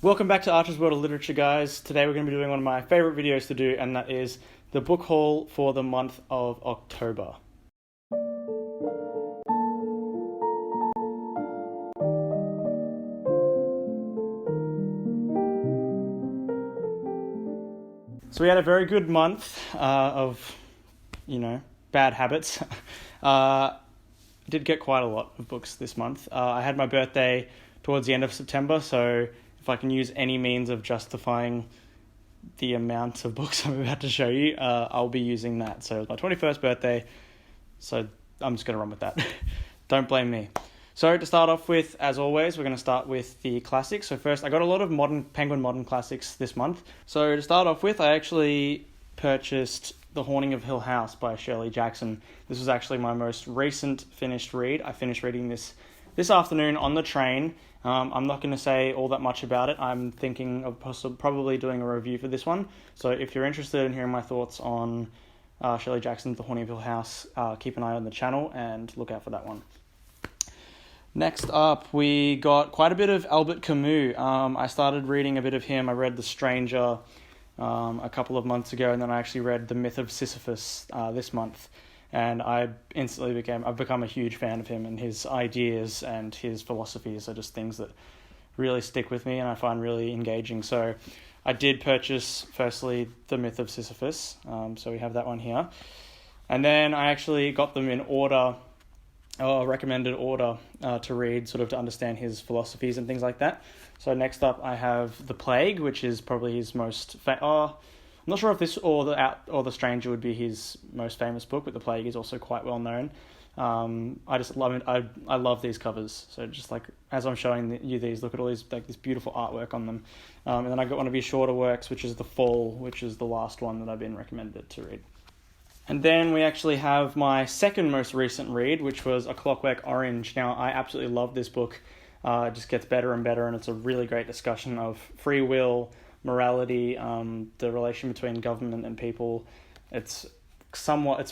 Welcome back to Archer's World of Literature, guys. Today we're going to be doing one of my favourite videos to do, and that is the book haul for the month of October. So we had a very good month of, bad habits. Did get quite a lot of books this month. I had my birthday towards the end of September, so if I can use any means of justifying the amount of books I'm about to show you, I'll be using that. So it was my 21st birthday, so I'm just going to run with that. Don't blame me. So to start off with, as always, we're going to start with the classics. So first, I got a lot of Penguin Modern classics this month. So to start off with, I actually purchased The Haunting of Hill House by Shirley Jackson. This was actually my most recent finished read. I finished reading this afternoon on the train. I'm not going to say all that much about it. I'm thinking of probably doing a review for this one. So if you're interested in hearing my thoughts on Shirley Jackson's The Haunting of Hill House, keep an eye on the channel and look out for that one. Next up, we got quite a bit of Albert Camus. I started reading a bit of him. I read The Stranger a couple of months ago, and then I actually read The Myth of Sisyphus this month. And I've become a huge fan of him, and his ideas and his philosophies are just things that really stick with me and I find really engaging. So I did purchase, firstly, The Myth of Sisyphus. So we have that one here. And then I actually got them in order, recommended order to read, sort of to understand his philosophies and things like that. So next up I have The Plague, which is probably his most... I'm not sure if this or The Stranger would be his most famous book, but The Plague is also quite well known. I just love it. I love these covers. So just like as I'm showing you these, look at all these this beautiful artwork on them. And then I got one of his shorter works, which is The Fall, which is the last one that I've been recommended to read. And then we actually have my second most recent read, which was A Clockwork Orange. Now I absolutely love this book. It just gets better and better, and it's a really great discussion of free will, morality, the relation between government and people. It's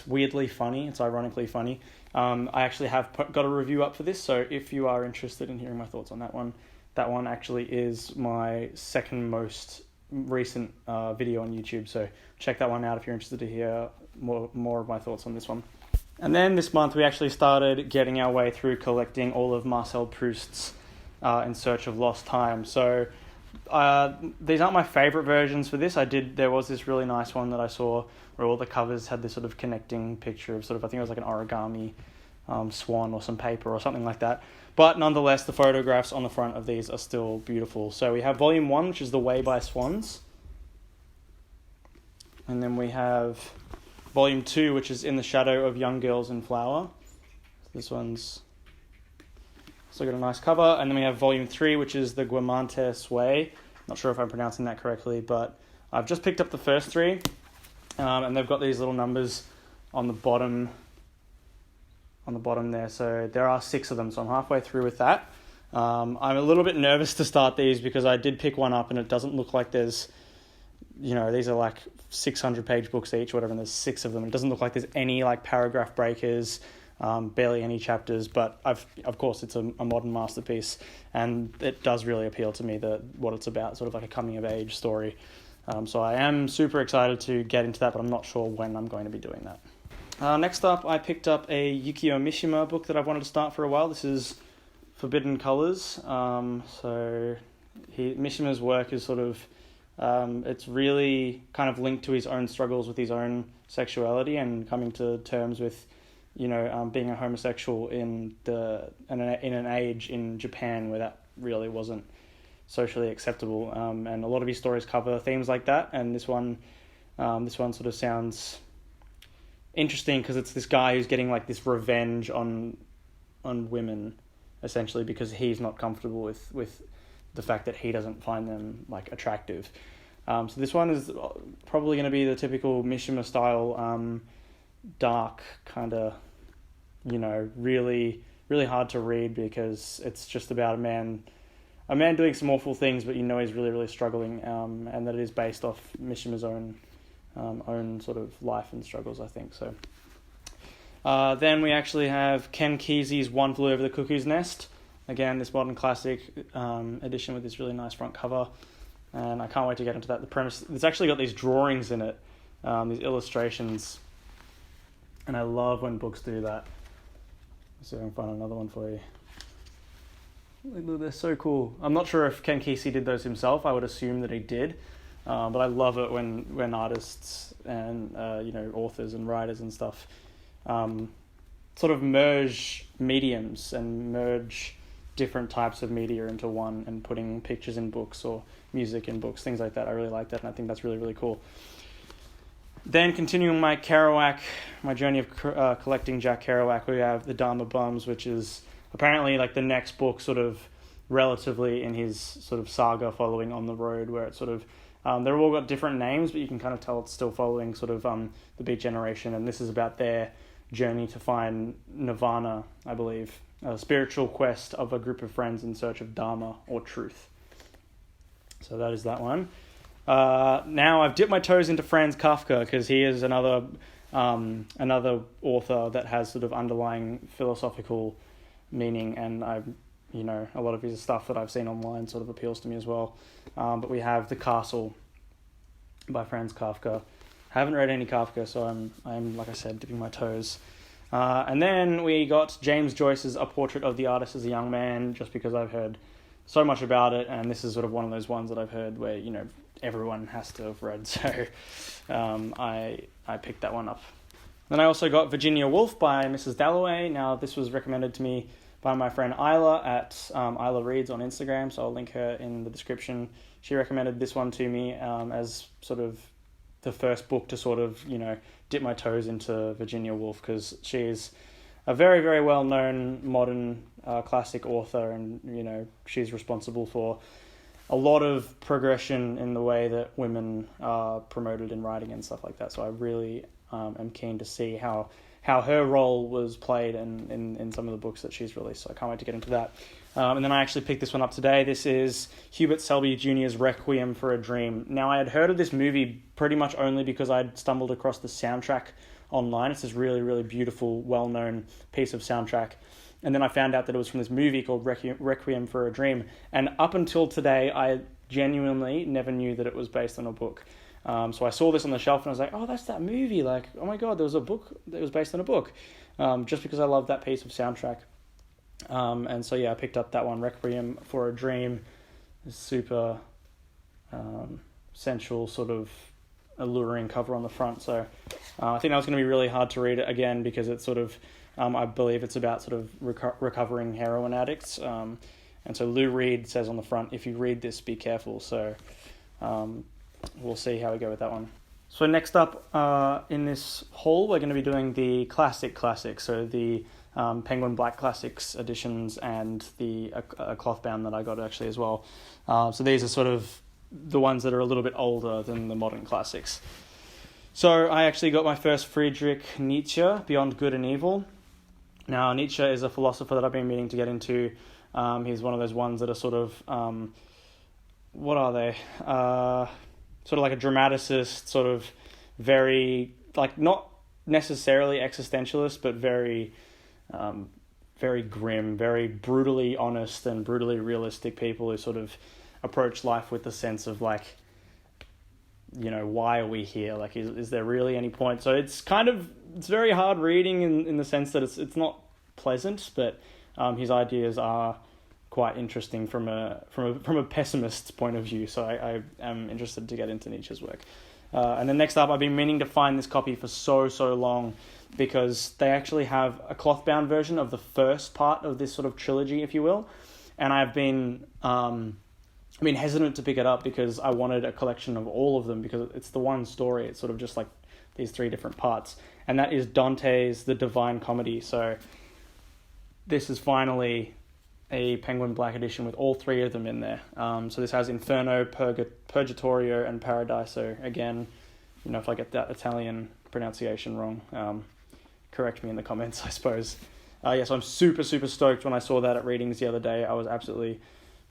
weirdly funny. It's ironically funny. I actually have got a review up for this, so if you are interested in hearing my thoughts on that one actually is my second most recent video on YouTube, so check that one out if you're interested to hear more of my thoughts on this one. And then this month we actually started getting our way through collecting all of Marcel Proust's In Search of Lost Time. So these aren't my favorite versions for this. There was this really nice one that I saw where all the covers had this sort of connecting picture of I think it was like an origami swan or some paper or something like that. But nonetheless, the photographs on the front of these are still beautiful. So we have volume 1, which is The Way by Swans. And then we have volume 2, which is In the Shadow of Young Girls in Flower. This one's still got a nice cover. And then we have volume 3, which is The Guamantes Way. Not sure if I'm pronouncing that correctly, but I've just picked up the first 3. And they've got these little numbers on the bottom there. So there are 6 of them, so I'm halfway through with that. I'm a little bit nervous to start these because I did pick one up and it doesn't look like there's, these are like 600-page books each, whatever, and there's 6 of them. It doesn't look like there's any like paragraph breakers, barely any chapters, but of course it's a modern masterpiece, and it does really appeal to me what it's about, sort of like a coming of age story. So I am super excited to get into that, but I'm not sure when I'm going to be doing that. Next up, I picked up a Yukio Mishima book that I've wanted to start for a while. This is Forbidden Colors. Mishima's work is sort of, it's really kind of linked to his own struggles with his own sexuality and coming to terms with, being a homosexual in an age in Japan where that really wasn't socially acceptable. And a lot of his stories cover themes like that. And this one sort of sounds interesting because it's this guy who's getting like this revenge on women, essentially, because he's not comfortable with the fact that he doesn't find them like attractive. So this one is probably going to be the typical Mishima style, dark kind of, really, really hard to read because it's just about a man doing some awful things, but he's really, really struggling, and that it is based off Mishima's own sort of life and struggles, I think. So then we actually have Ken Kesey's One Flew Over the Cuckoo's Nest. Again, this modern classic edition with this really nice front cover. And I can't wait to get into that. The premise, it's actually got these drawings in it, these illustrations. And I love when books do that. Let's see if I can find another one for you. Look, they're so cool. I'm not sure if Ken Kesey did those himself. I would assume that he did. But I love it when artists and authors and writers and stuff sort of merge mediums and merge different types of media into one, and putting pictures in books or music in books, things like that. I really like that, and I think that's really, really cool. Then continuing my Kerouac, my journey of collecting Jack Kerouac, we have The Dharma Bums, which is apparently like the next book sort of relatively in his sort of saga following On the Road, where it's sort of, they're all got different names, but you can kind of tell it's still following sort of the Beat Generation, and this is about their journey to find nirvana, I believe, a spiritual quest of a group of friends in search of Dharma or truth. So that is that one. Now I've dipped my toes into Franz Kafka, because he is another author that has sort of underlying philosophical meaning, and a lot of his stuff that I've seen online sort of appeals to me as well. But we have The Castle by Franz Kafka. Haven't read any Kafka, so I'm like I said, dipping my toes. And then we got James Joyce's A Portrait of the Artist as a Young Man, just because I've heard so much about it, and this is sort of one of those ones that I've heard where, everyone has to have read, so I picked that one up. Then I also got Virginia Woolf by Mrs. Dalloway. Now, this was recommended to me by my friend Isla at Isla Reads on Instagram, so I'll link her in the description. She recommended this one to me as sort of the first book to sort of, dip my toes into Virginia Woolf, because she's a very, very well-known modern classic author, and, she's responsible for a lot of progression in the way that women are promoted in writing and stuff like that. So I really am keen to see how her role was played in some of the books that she's released. So I can't wait to get into that. And then I actually picked this one up today. This is Hubert Selby Jr.'s Requiem for a Dream. Now, I had heard of this movie pretty much only because I'd stumbled across the soundtrack online. It's this really, really beautiful, well-known piece of soundtrack. And then I found out that it was from this movie called Requiem for a Dream. And up until today, I genuinely never knew that it was based on a book. So I saw this on the shelf and I was like, oh, that's that movie. Like, oh my God, there was a book that was based on a book. Just because I love that piece of soundtrack. And so, yeah, I picked up that one, Requiem for a Dream. Super sensual, sort of alluring cover on the front. So I think that was going to be really hard to read it again, because it's sort of, I believe it's about sort of recovering heroin addicts. And so Lou Reed says on the front, if you read this, be careful. So we'll see how we go with that one. So next up in this haul, we're going to be doing the classics. So the Penguin Black Classics editions and the cloth bound that I got actually as well. So these are sort of the ones that are a little bit older than the modern classics. So I actually got my first Friedrich Nietzsche, Beyond Good and Evil. Now, Nietzsche is a philosopher that I've been meaning to get into. He's one of those ones that are sort of, what are they? Sort of like a dramaticist, sort of very, like, not necessarily existentialist, but very, very grim, very brutally honest and brutally realistic people who sort of approach life with the sense of, like, why are we here? Like, is there really any point? So it's very hard reading in the sense that it's not pleasant, but his ideas are quite interesting from a pessimist's point of view. So I am interested to get into Nietzsche's work. And then next up, I've been meaning to find this copy for so long, because they actually have a cloth-bound version of the first part of this sort of trilogy, if you will. And I've been hesitant to pick it up because I wanted a collection of all of them, because it's the one story. It's sort of just like these three different parts. And that is Dante's The Divine Comedy. So this is finally a Penguin Black edition with all three of them in there. So this has Inferno, Purgatorio, and Paradiso. Again, if I get that Italian pronunciation wrong, correct me in the comments, I suppose. So I'm super stoked when I saw that at Readings the other day. I was absolutely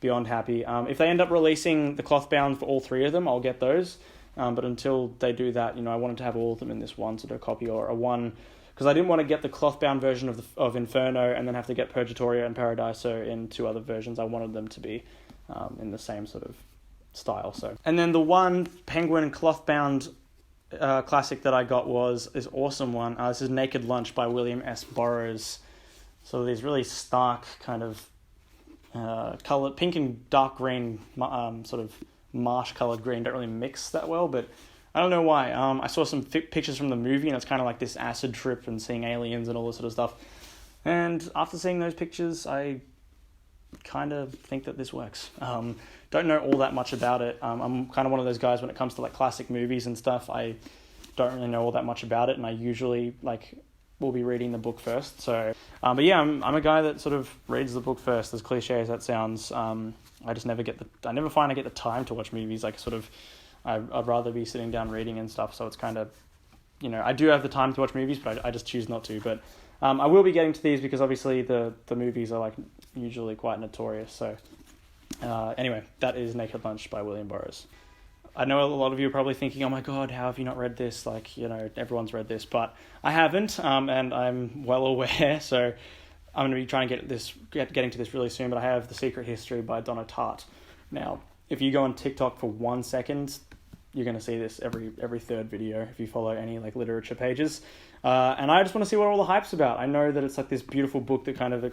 beyond happy. If they end up releasing the cloth bound for all three of them, I'll get those. But until they do that, I wanted to have all of them in this one sort of copy, or a one because I didn't want to get the cloth-bound version of Inferno and then have to get Purgatorio and Paradiso in two other versions. I wanted them to be in the same sort of style. So, and then the one Penguin cloth-bound classic that I got was this awesome one. This is Naked Lunch by William S. Burroughs. So these really stark kind of color, pink and dark green, sort of marsh-colored green don't really mix that well, but I don't know why. I saw some pictures from the movie, and it's kind of like this acid trip and seeing aliens and all this sort of stuff. And after seeing those pictures, I kind of think that this works. Don't know all that much about it. I'm kind of one of those guys when it comes to like classic movies and stuff. I don't really know all that much about it, and I usually will be reading the book first. So, but yeah, I'm a guy that sort of reads the book first. As cliche as that sounds, I just never find I get the time to watch movies. Like sort of, I'd rather be sitting down reading and stuff. So it's kind of, I do have the time to watch movies, but I just choose not to. But I will be getting to these because obviously the movies are like usually quite notorious. So anyway, that is Naked Lunch by William Burroughs. I know a lot of you are probably thinking, oh my God, how have you not read this? Like, everyone's read this, but I haven't, and I'm well aware. So I'm going to be trying to getting to this really soon, but I have The Secret History by Donna Tartt. Now, if you go on TikTok for 1 second, you're going to see this every third video if you follow any like literature pages. And I just want to see what all the hype's about. I know that it's like this beautiful book that kind of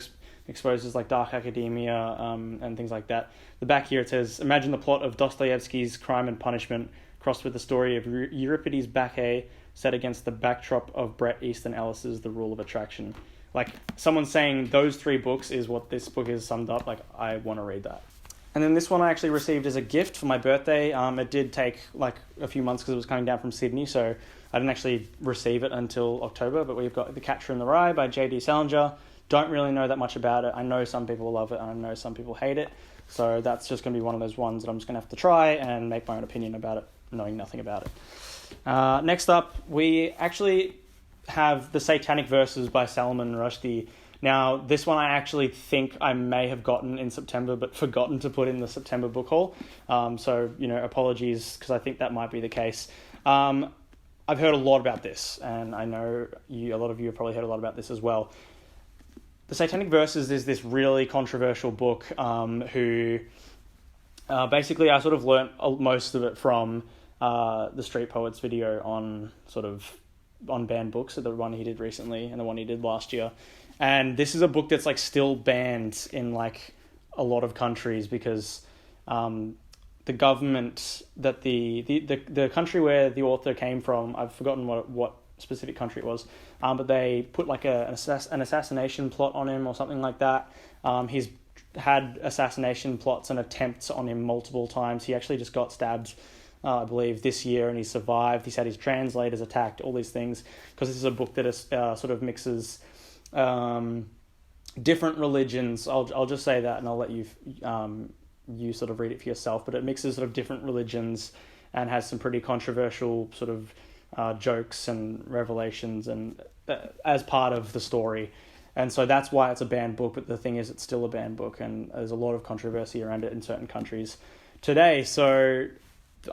exposes like dark academia and things like that. The back here it says, imagine the plot of Dostoevsky's Crime and Punishment crossed with the story of Euripides' Bacchae set against the backdrop of Bret Easton Ellis's The Rule of Attraction. Like, someone saying those three books is what this book is summed up. Like, I want to read that. And then this one I actually received as a gift for my birthday. It did take like a few months because it was coming down from Sydney, so I didn't actually receive it until October, but we've got The Catcher in the Rye by J.D. Salinger. Don't really know that much about it. I know some people love it, and I know some people hate it, so that's just going to be one of those ones that I'm just going to have to try and make my own opinion about it, knowing nothing about it. Next up, we actually have The Satanic Verses by Salman Rushdie. Now, this one I actually think I may have gotten in September, but forgotten to put in the September book haul. So, apologies, because I think that might be the case. I've heard a lot about this, and I know a lot of you have probably heard a lot about this as well. The Satanic Verses is this really controversial book who basically I sort of learnt most of it from the Street Poets video on banned books, so the one he did recently and the one he did last year. And this is a book that's like still banned in like a lot of countries because the government that the country where the author came from, I've forgotten what specific country it was, but they put like an assassination plot on him or something like that. He's had assassination plots and attempts on him multiple times. He actually just got stabbed, I believe, this year, and he survived. He's had his translators attacked, all these things, because this is a book that is, sort of mixes different religions. I'll just say that, and I'll let you you sort of read it for yourself. But it mixes sort of different religions and has some pretty controversial sort of jokes and revelations and as part of the story. And so that's why it's a banned book. But the thing is, it's still a banned book, and there's a lot of controversy around it in certain countries today. So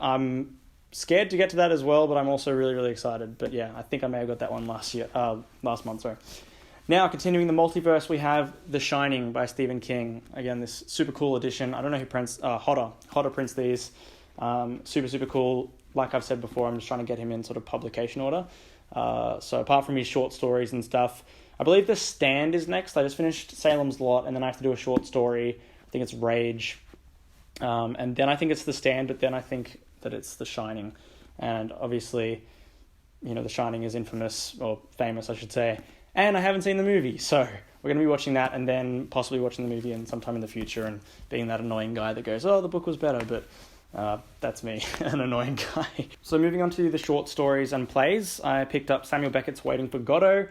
I'm scared to get to that as well, but I'm also really, really excited. But yeah, I think I may have got that one last month. Sorry. Now, continuing the multiverse, we have The Shining by Stephen King. Again, this super cool edition. I don't know who prints, Hodder prints these. Super, super cool. Like I've said before, I'm just trying to get him in sort of publication order. So apart from his short stories and stuff, I believe The Stand is next. I just finished Salem's Lot, and then I have to do a short story. I think it's Rage. And then I think it's The Stand, but then I think that it's The Shining. And obviously, The Shining is infamous, or famous, I should say. And I haven't seen the movie, so we're going to be watching that and then possibly watching the movie in sometime in the future and being that annoying guy that goes, oh, the book was better, but that's me, an annoying guy. So moving on to the short stories and plays, I picked up Samuel Beckett's Waiting for Godot.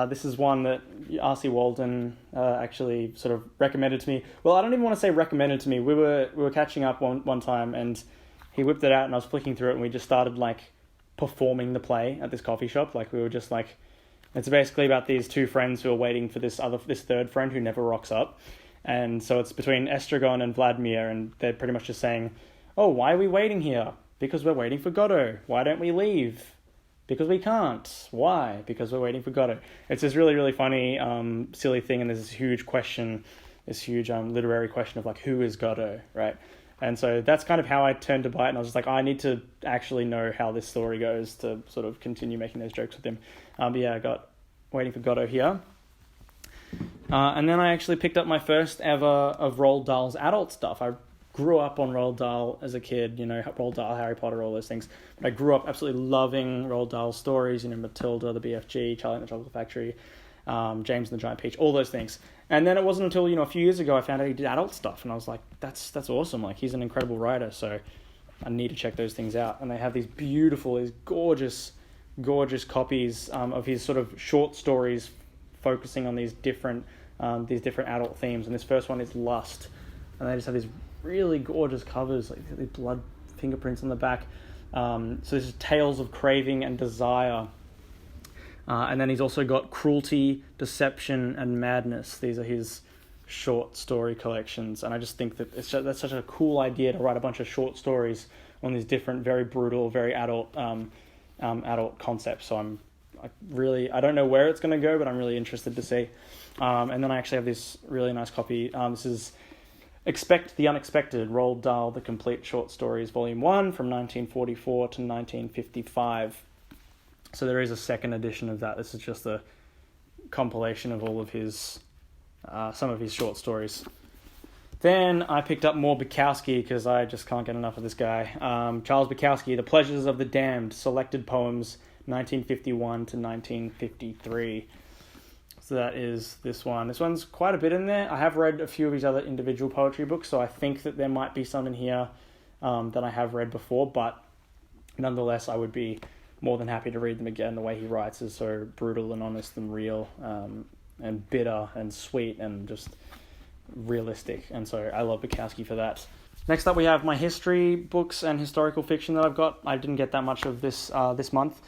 This is one that R.C. Walden actually sort of recommended to me. Well, I don't even want to say recommended to me. We were catching up one time, and he whipped it out, and I was flicking through it, and we just started like performing the play at this coffee shop. Like we were just like, it's basically about these two friends who are waiting for this third friend who never rocks up. And so it's between Estragon and Vladimir, and they're pretty much just saying, oh, why are we waiting here? Because we're waiting for Godot. Why don't we leave? Because we can't. Why? Because we're waiting for Godot. It's this really, really funny, silly thing, and there's this huge question, this huge literary question of like, who is Godot, right? And so that's kind of how I turned to buy it, and I was just like, I need to actually know how this story goes to sort of continue making those jokes with him. But yeah, I got Waiting for Godot here. And then I actually picked up my first ever of Roald Dahl's adult stuff. I grew up on Roald Dahl as a kid, you know, Roald Dahl, Harry Potter, all those things. But I grew up absolutely loving Roald Dahl's stories, you know, Matilda, the BFG, Charlie and the Chocolate Factory, James and the Giant Peach, all those things. And then it wasn't until, you know, a few years ago I found out he did adult stuff, and I was like, that's awesome. Like, he's an incredible writer, so I need to check those things out. And they have these beautiful, these gorgeous copies of his sort of short stories focusing on these different adult themes. And this first one is Lust, and they just have these really gorgeous covers, like the blood fingerprints on the back. So this is Tales of Craving and Desire. And then he's also got Cruelty, Deception, and Madness. These are his short story collections. And I just think that that's such a cool idea to write a bunch of short stories on these different, very brutal, very adult concepts. So I don't know where it's going to go, but I'm really interested to see. And then I actually have this really nice copy. This is Expect the Unexpected, Roald Dahl, The Complete Short Stories, Volume 1 from 1944 to 1955. So there is a second edition of that. This is just a compilation of all of his, some of his short stories. Then I picked up more Bukowski because I just can't get enough of this guy. Charles Bukowski, The Pleasures of the Damned, Selected Poems, 1951 to 1953. So that is this one. This one's quite a bit in there. I have read a few of his other individual poetry books, so I think that there might be some in here that I have read before, but nonetheless, I would be more than happy to read them again. The way he writes is so brutal and honest and real, and bitter and sweet and just realistic. And so I love Bukowski for that. Next up, we have my history books and historical fiction that I've got. I didn't get that much of this month,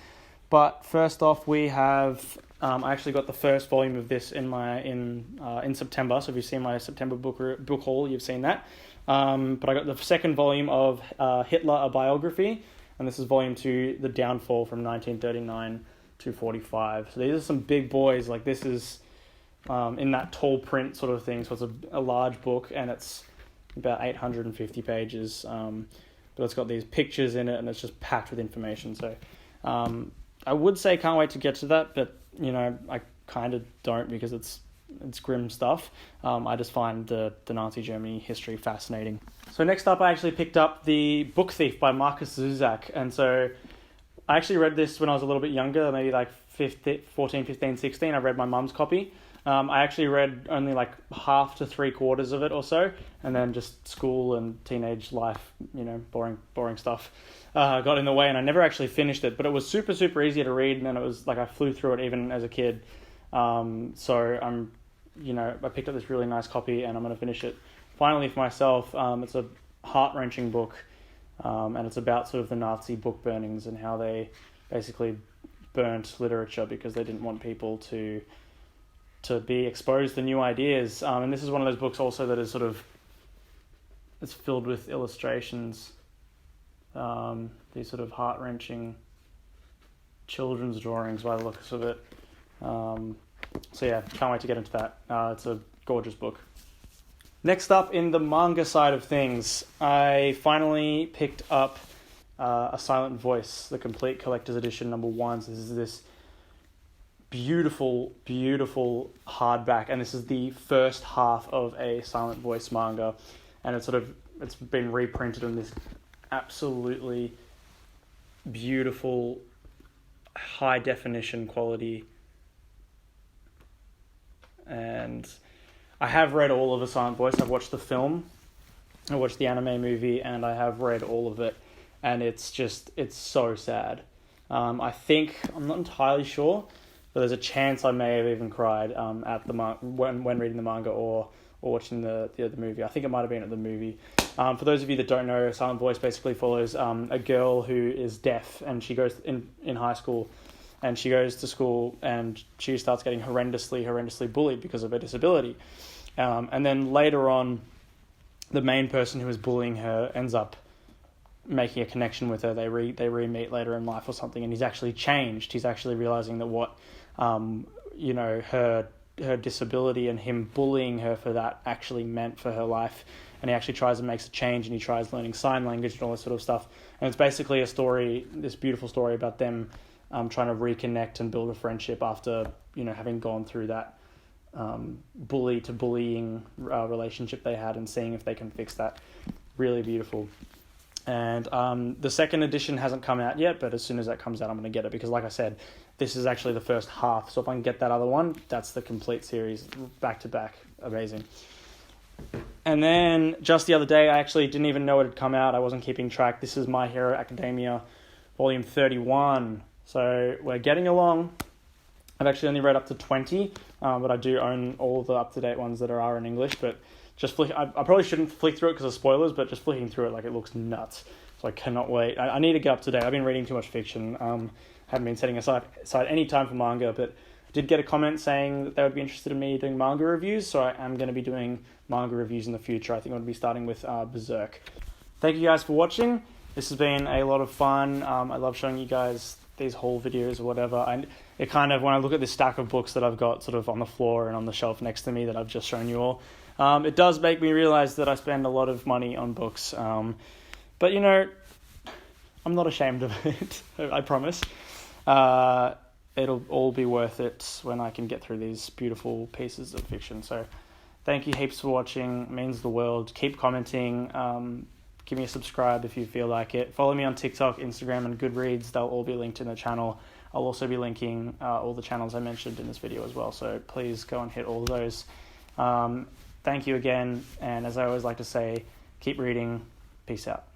but first off, we have I actually got the first volume of this in September. So if you've seen my September book haul, you've seen that. But I got the second volume of Hitler: A Biography. And this is volume 2, The Downfall, from 1939 to 45. So these are some big boys. Like, this is in that tall print sort of thing. So it's a large book, and it's about 850 pages. But it's got these pictures in it, and it's just packed with information. So I would say can't wait to get to that, but, you know, I kind of don't, because it's grim stuff. I just find the Nazi Germany history fascinating. So next up, I actually picked up The Book Thief by Markus Zusak. And so I actually read this when I was a little bit younger, maybe like 14, 15, 16. I read my mum's copy. I actually read only like half to 3/4 of it or so. And then just school and teenage life, you know, boring stuff got in the way. And I never actually finished it. But it was super, super easy to read. And it was like I flew through it even as a kid. So I picked up this really nice copy, and I'm going to finish it finally for myself. It's a heart-wrenching book, and it's about sort of the Nazi book burnings and how they basically burnt literature because they didn't want people to be exposed to new ideas. And this is one of those books also that is it's filled with illustrations, these sort of heart-wrenching children's drawings by the looks of it. So yeah, can't wait to get into that. It's a gorgeous book. Next up, in the manga side of things, I finally picked up A Silent Voice, the complete collector's edition, number 1. So this is this beautiful, beautiful hardback, and this is the first half of a Silent Voice manga, and it's been reprinted in this absolutely beautiful, high definition quality. And I have read all of A Silent Voice. I've watched the film, I watched the anime movie, and I have read all of it. And it's so sad. I think, I'm not entirely sure, but there's a chance I may have even cried when reading the manga or watching the movie. I think it might have been at the movie. For those of you that don't know, A Silent Voice basically follows a girl who is deaf, and she goes in high school. And she goes to school and she starts getting horrendously bullied because of her disability. And then later on, the main person who is bullying her ends up making a connection with her. They re-meet later in life or something, and he's actually changed. He's actually realizing that what, her disability and him bullying her for that actually meant for her life. And he actually tries and makes a change, and he tries learning sign language and all this sort of stuff. And it's basically a story, this beautiful story about them trying to reconnect and build a friendship after, having gone through that bully to bullying relationship they had, and seeing if they can fix that. Really beautiful. And the second edition hasn't come out yet, but as soon as that comes out, I'm going to get it, because like I said, this is actually the first half. So if I can get that other one, that's the complete series, back to back. Amazing. And then just the other day, I actually didn't even know it had come out. I wasn't keeping track. This is My Hero Academia, volume 31. So we're getting along. I've actually only read up to 20, but I do own all the up-to-date ones that are in English. But just I probably shouldn't flick through it because of spoilers, but just flicking through it, it looks nuts. So I cannot wait. I need to get up to date. I've been reading too much fiction. Haven't been setting aside any time for manga, but I did get a comment saying that they would be interested in me doing manga reviews, so I am going to be doing manga reviews in the future. I think I'm going to be starting with Berserk. Thank you guys for watching. This has been a lot of fun. I love showing you guys these haul videos or whatever. And it kind of, when I look at this stack of books that I've got sort of on the floor and on the shelf next to me that I've just shown you all, it does make me realize that I spend a lot of money on books. But I'm not ashamed of it. I promise. It'll all be worth it when I can get through these beautiful pieces of fiction. So thank you heaps for watching. It means the world. Keep commenting. Give me a subscribe if you feel like it. Follow me on TikTok, Instagram, and Goodreads. They'll all be linked in the channel. I'll also be linking all the channels I mentioned in this video as well. So please go and hit all of those. Thank you again. And as I always like to say, keep reading. Peace out.